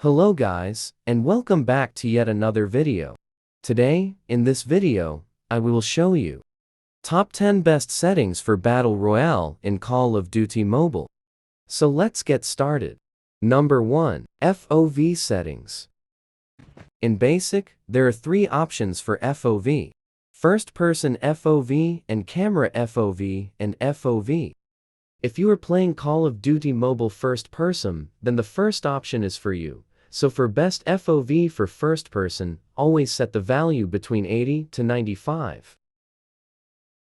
Hello guys, and welcome back to yet another video. Today, in this video, I will show you top 10 best settings for Battle Royale in Call of Duty Mobile. So let's get started. Number 1. FOV Settings. In Basic, there are 3 options for FOV. First Person FOV and Camera FOV and FOV. If you are playing Call of Duty Mobile First Person, then the first option is for you. So for best FOV for first person, always set the value between 80 to 95.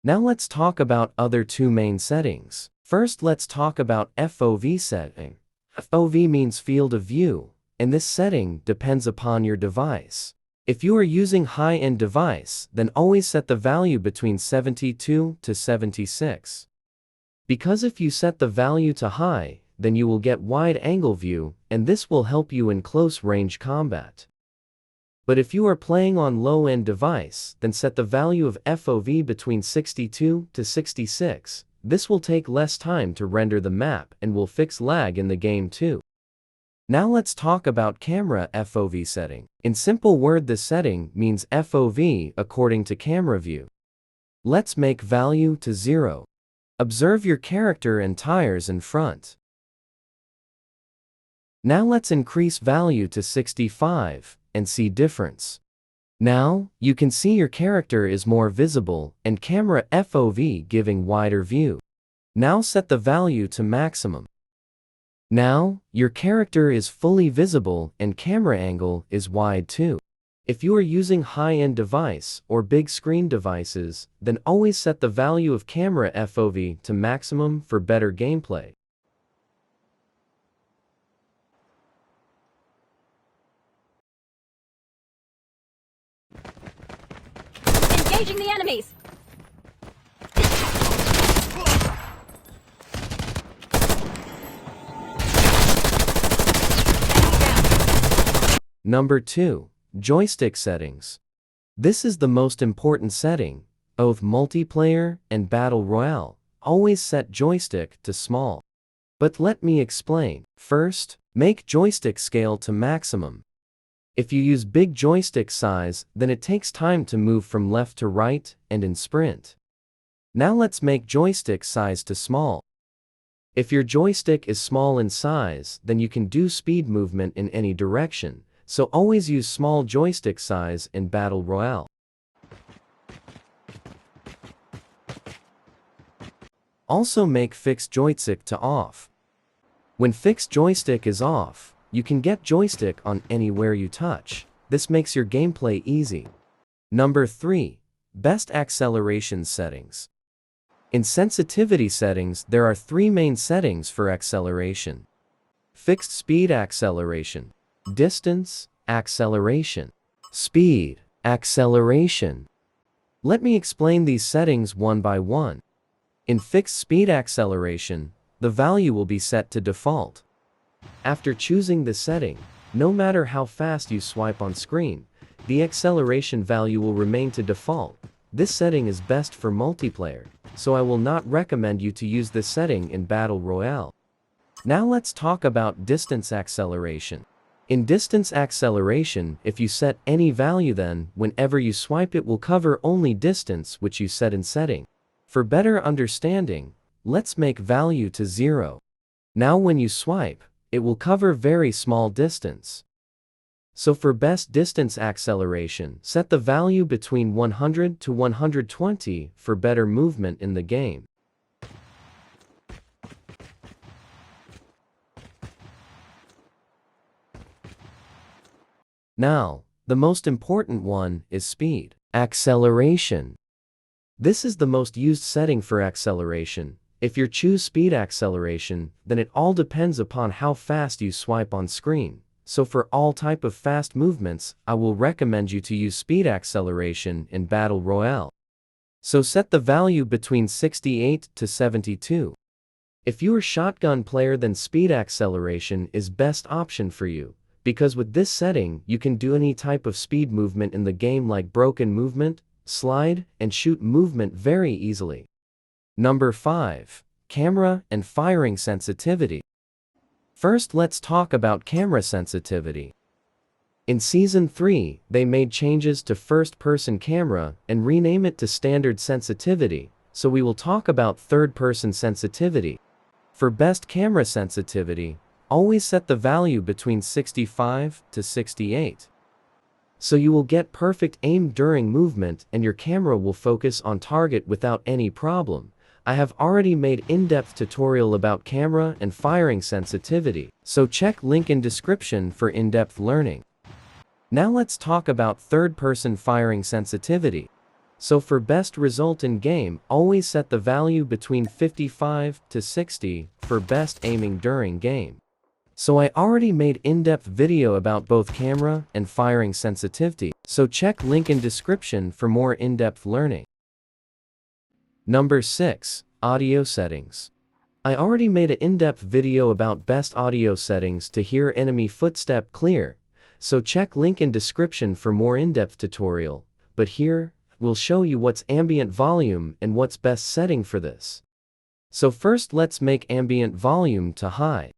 Now let's talk about other 2 main settings. First let's talk about FOV setting. FOV means field of view, and this setting depends upon your device. If you are using high-end device, then always set the value between 72 to 76. Because if you set the value to high, then you will get wide angle view, and this will help you in close range combat. But if you are playing on low-end device, then set the value of FOV between 62 to 66. This will take less time to render the map and will fix lag in the game too. Now let's talk about camera FOV setting. In simple word, this setting means FOV according to camera view. Let's make value to 0. Observe your character and tires in front. Now let's increase value to 65 and see difference. Now, you can see your character is more visible and camera FOV giving wider view. Now set the value to maximum. Now, your character is fully visible and camera angle is wide too. If you are using high-end device or big screen devices, then always set the value of camera FOV to maximum for better gameplay. Engaging the enemies! Number 2. Joystick Settings. This is the most important setting, both multiplayer and Battle Royale. Always set joystick to small. But let me explain. First, make joystick scale to maximum. If you use big joystick size, then it takes time to move from left to right and in sprint. Now let's make joystick size to small. If your joystick is small in size, then you can do speed movement in any direction. So always use small joystick size in Battle Royale. Also make fixed joystick to off. When fixed joystick is off, you can get joystick on anywhere you touch. This makes your gameplay easy. Number 3. Best acceleration settings. In sensitivity settings, there are 3 main settings for acceleration. Fixed speed acceleration, distance acceleration, speed acceleration. Let me explain these settings one by one. In fixed speed acceleration, the value will be set to default. After choosing this setting, no matter how fast you swipe on screen, the acceleration value will remain to default. This setting is best for multiplayer, so I will not recommend you to use this setting in Battle Royale. Now let's talk about distance acceleration. In distance acceleration, if you set any value, then whenever you swipe it will cover only distance which you set in setting. For better understanding, let's make value to 0. Now when you swipe, it will cover very small distance. So for best distance acceleration, set the value between 100 to 120 for better movement in the game. Now, the most important one is speed acceleration. This is the most used setting for acceleration. If you choose speed acceleration, then it all depends upon how fast you swipe on screen. So for all type of fast movements, I will recommend you to use speed acceleration in Battle Royale. So set the value between 68 to 72. If you are shotgun player, then speed acceleration is best option for you, because with this setting you can do any type of speed movement in the game like broken movement, slide, and shoot movement very easily. Number 5. Camera and firing sensitivity. First, let's talk about camera sensitivity. In Season 3, they made changes to first-person camera and rename it to standard sensitivity, so we will talk about third-person sensitivity. For best camera sensitivity, always set the value between 65 to 68. So you will get perfect aim during movement and your camera will focus on target without any problem. I have already made in-depth tutorial about camera and firing sensitivity, so check link in description for in-depth learning. Now let's talk about third-person firing sensitivity. So for best result in game, always set the value between 55 to 60 for best aiming during game. So I already made in-depth video about both camera and firing sensitivity, so check link in description for more in-depth learning. Number 6. Audio settings. I already made an in-depth video about best audio settings to hear enemy footstep clear, so check link in description for more in-depth tutorial, but here, we'll show you what's ambient volume and what's best setting for this. So first let's make ambient volume to high.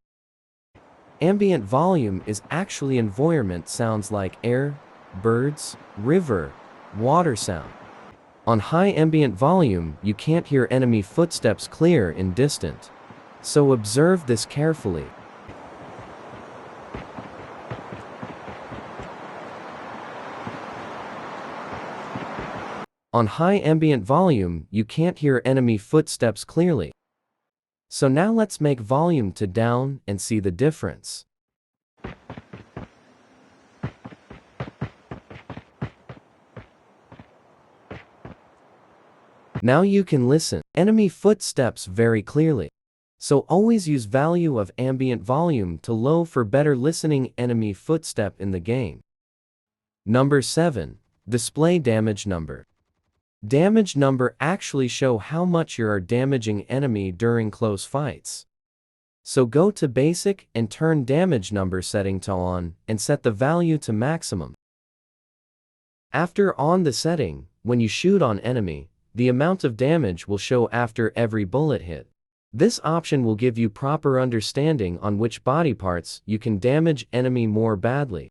Ambient volume is actually environment sounds like air, birds, river, water sound. On high ambient volume, you can't hear enemy footsteps clear in distant. So observe this carefully. On high ambient volume, you can't hear enemy footsteps clearly. So now let's make volume to down and see the difference. Now you can listen enemy footsteps very clearly. So always use value of ambient volume to low for better listening enemy footstep in the game. Number 7. Display damage number. Damage number actually show how much you are damaging enemy during close fights. So go to basic and turn damage number setting to on and set the value to maximum. After on the setting, when you shoot on enemy, the amount of damage will show after every bullet hit. This option will give you proper understanding on which body parts you can damage enemy more badly.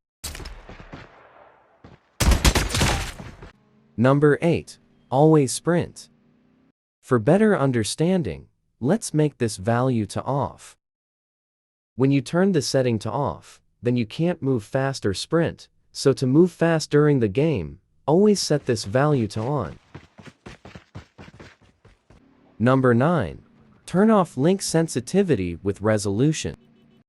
Number 8. Always sprint. For better understanding, let's make this value to off. When you turn the setting to off, then you can't move fast or sprint, so to move fast during the game, always set this value to on. Number 9. Turn off link sensitivity with resolution.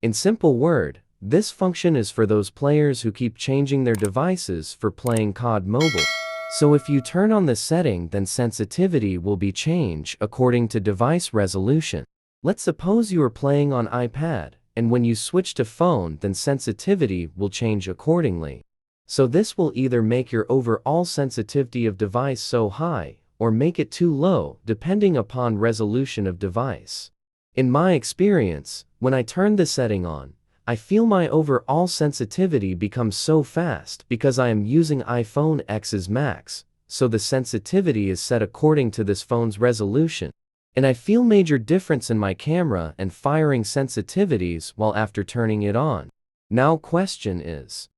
In simple word, this function is for those players who keep changing their devices for playing COD Mobile. So if you turn on the setting, then sensitivity will be changed according to device resolution. Let's suppose you are playing on iPad, and when you switch to phone, then sensitivity will change accordingly. So this will either make your overall sensitivity of device so high, or make it too low, depending upon resolution of device. In my experience, when I turn the setting on, I feel my overall sensitivity becomes so fast because I am using iPhone X's Max, so the sensitivity is set according to this phone's resolution. And I feel major difference in my camera and firing sensitivities while after turning it on. Now question is,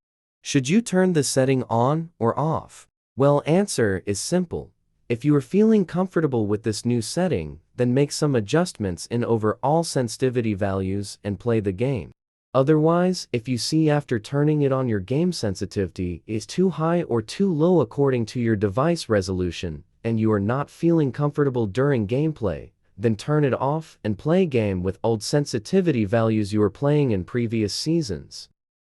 should you turn the setting on or off? Well, answer is simple. If you are feeling comfortable with this new setting, then make some adjustments in overall sensitivity values and play the game. Otherwise, if you see after turning it on your game sensitivity is too high or too low according to your device resolution, and you are not feeling comfortable during gameplay, then turn it off and play game with old sensitivity values you were playing in previous seasons.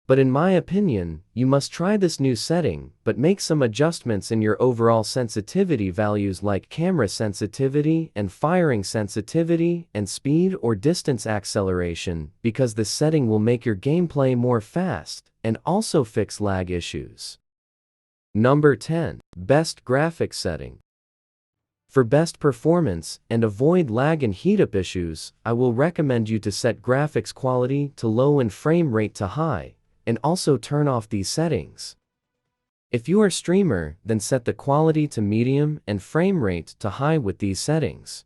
But in my opinion, you must try this new setting, but make some adjustments in your overall sensitivity values like camera sensitivity and firing sensitivity and speed or distance acceleration, because this setting will make your gameplay more fast and also fix lag issues. Number 10. Best graphics setting. For best performance and avoid lag and heat-up issues, I will recommend you to set graphics quality to low and frame rate to high, and also turn off these settings. If you are a streamer, then set the quality to medium and frame rate to high with these settings.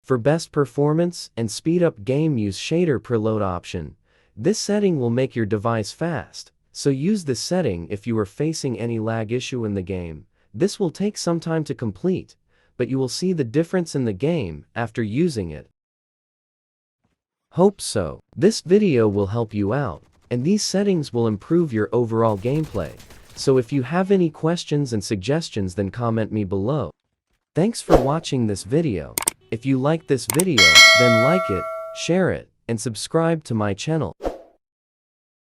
For best performance and speed up game, use shader preload option. This setting will make your device fast, so use this setting if you are facing any lag issue in the game. This will take some time to complete, but you will see the difference in the game after using it. Hope so. This video will help you out, and these settings will improve your overall gameplay. So if you have any questions and suggestions, then comment me below. Thanks for watching this video. If you like this video, then like it, share it, and subscribe to my channel.